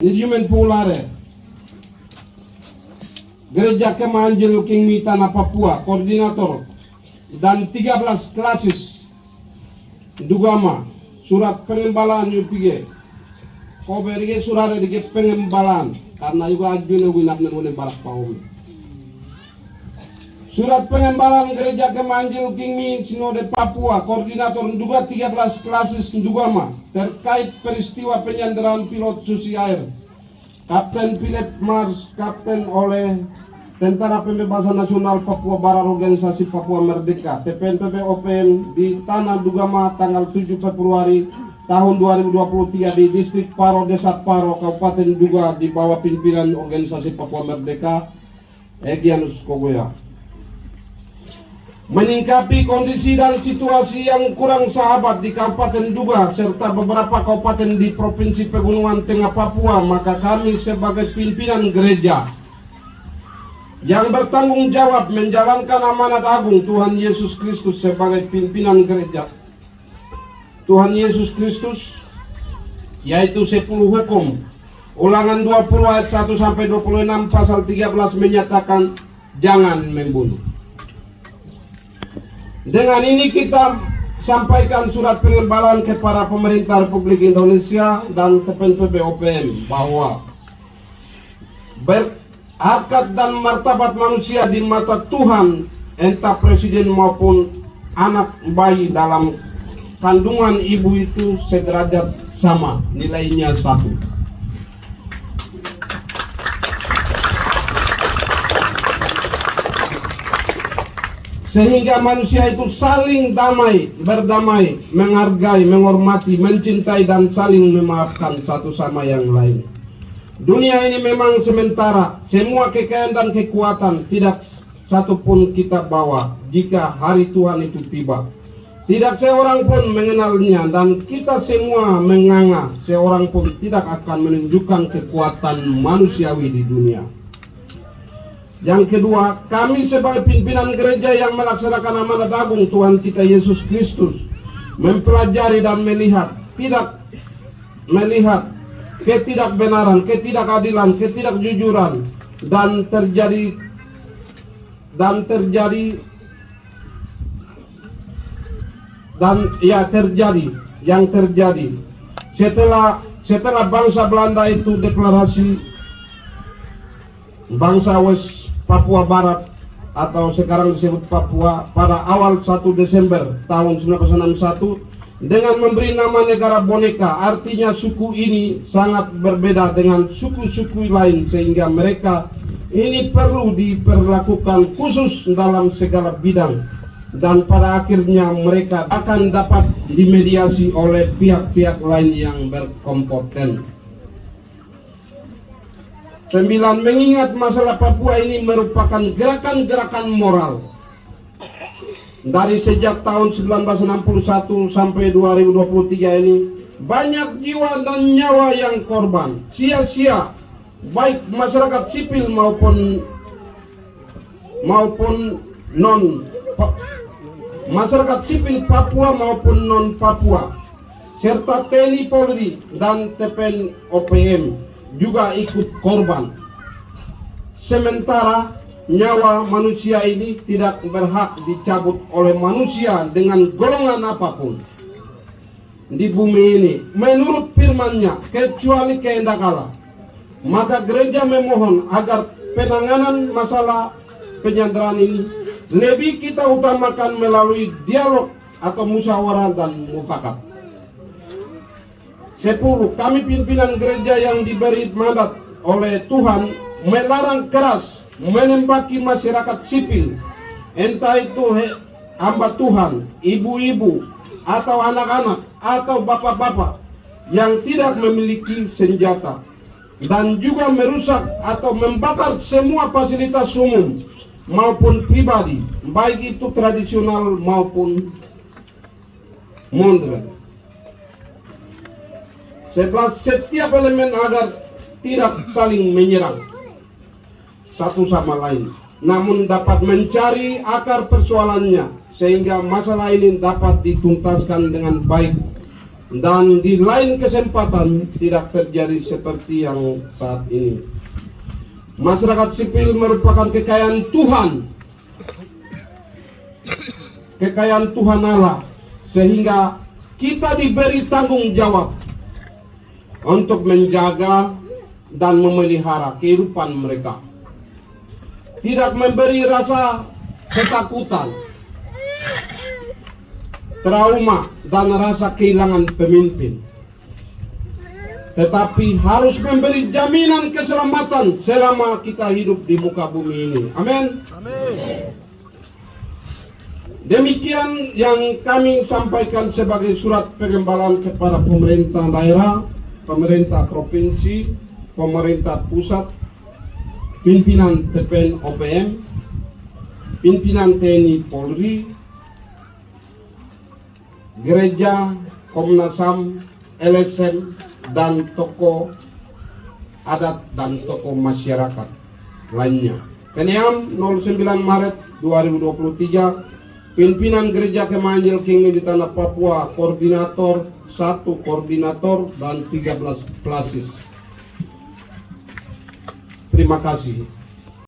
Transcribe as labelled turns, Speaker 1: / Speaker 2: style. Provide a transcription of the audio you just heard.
Speaker 1: Idiumen Pulare, Gereja Kemanjil King Mitana Papua, koordinator, dan 13 klasis Dugama, surat pengembalaan UPG, Koberige surat di pengembalaan, karena juga ajunya winap nune barak paumi. Surat pengembalaan Gereja Kemanjil King Mi Sinode Papua, koordinator juga 13 klasis Dugama terkait peristiwa penyanderaan pilot Susi Air, Kapten Philip Mars, Kapten oleh Tentara Pembebasan Nasional Papua Barat Organisasi Papua Merdeka TPNPB OPM di Tanah Dugama tanggal 7 Februari tahun 2023 di Distrik Paro, Desa Paro, Kabupaten Duga di bawah pimpinan Organisasi Papua Merdeka Egyanus Kogoya. Menyingkapi kondisi dan situasi yang kurang sahabat di Kabupaten Duga serta beberapa kabupaten di Provinsi Pegunungan Tengah Papua, maka kami sebagai pimpinan gereja yang bertanggung jawab menjalankan amanat agung Tuhan Yesus Kristus sebagai pimpinan gereja Tuhan Yesus Kristus, yaitu 10 hukum, Ulangan 20 ayat 1 sampai 26 pasal 13 menyatakan jangan membunuh. Dengan ini kita sampaikan surat pengembalaan kepada pemerintah Republik Indonesia dan TPNPB OPM bahwa harkat dan martabat manusia di mata Tuhan, entah presiden maupun anak bayi dalam kandungan ibu itu sederajat sama, nilainya 1. Sehingga manusia itu saling damai, berdamai, menghargai, menghormati, mencintai, dan saling memaafkan satu sama yang lain. Dunia ini memang sementara, semua kekayaan dan kekuatan tidak satupun kita bawa jika hari Tuhan itu tiba. Tidak seorang pun mengenalnya dan kita semua menganga, seorang pun tidak akan menunjukkan kekuatan manusiawi di dunia. Yang kedua, kami sebagai pimpinan gereja yang melaksanakan amanat agung Tuhan kita Yesus Kristus mempelajari dan melihat ketidakbenaran, ketidakadilan, ketidakjujuran dan terjadi setelah bangsa Belanda itu deklarasi bangsa West Papua Barat atau sekarang disebut Papua pada awal 1 Desember tahun 1961 dengan memberi nama negara boneka. Artinya suku ini sangat berbeda dengan suku-suku lain sehingga mereka ini perlu diperlakukan khusus dalam segala bidang dan pada akhirnya mereka akan dapat dimediasi oleh pihak-pihak lain yang berkompeten. 9. Mengingat masalah Papua ini merupakan gerakan-gerakan moral. Dari sejak tahun 1961 sampai 2023 ini banyak jiwa dan nyawa yang korban sia-sia, baik masyarakat sipil maupun masyarakat sipil Papua maupun non Papua serta TNI Polri dan TPN OPM juga ikut korban. Sementara nyawa manusia ini tidak berhak dicabut oleh manusia dengan golongan apapun di bumi ini menurut firman-Nya kecuali kehendak Allah. Maka gereja memohon agar penanganan masalah penyanderaan ini lebih kita utamakan melalui dialog atau musyawarah dan mufakat. 10. Kami pimpinan gereja yang diberi mandat oleh Tuhan melarang keras menembaki masyarakat sipil, entah itu hamba Tuhan, ibu-ibu, atau anak-anak, atau bapak-bapak yang tidak memiliki senjata, dan juga merusak atau membakar semua fasilitas umum maupun pribadi, baik itu tradisional maupun modern. 11. Setiap elemen agar tidak saling menyerang satu sama lain, namun dapat mencari akar persoalannya sehingga masalah ini dapat dituntaskan dengan baik dan di lain kesempatan tidak terjadi seperti yang saat ini. Masyarakat sipil merupakan kekayaan Tuhan, kekayaan Tuhan Allah, sehingga kita diberi tanggung jawab untuk menjaga dan memelihara kehidupan mereka. Tidak memberi rasa ketakutan, trauma, dan rasa kehilangan pemimpin. Tetapi harus memberi jaminan keselamatan selama kita hidup di muka bumi ini. Amin. Demikian yang kami sampaikan sebagai surat pengembalaan kepada pemerintah daerah, pemerintah provinsi, pemerintah pusat, pimpinan TPN OPM, pimpinan TNI Polri, gereja, Komnas HAM, LSM, dan tokoh adat dan tokoh masyarakat lainnya. Keneam 09 Maret 2023, pimpinan gereja Kemahanjil King di Tanah Papua, koordinator 1 koordinator dan 13 pelasis. Terima kasih.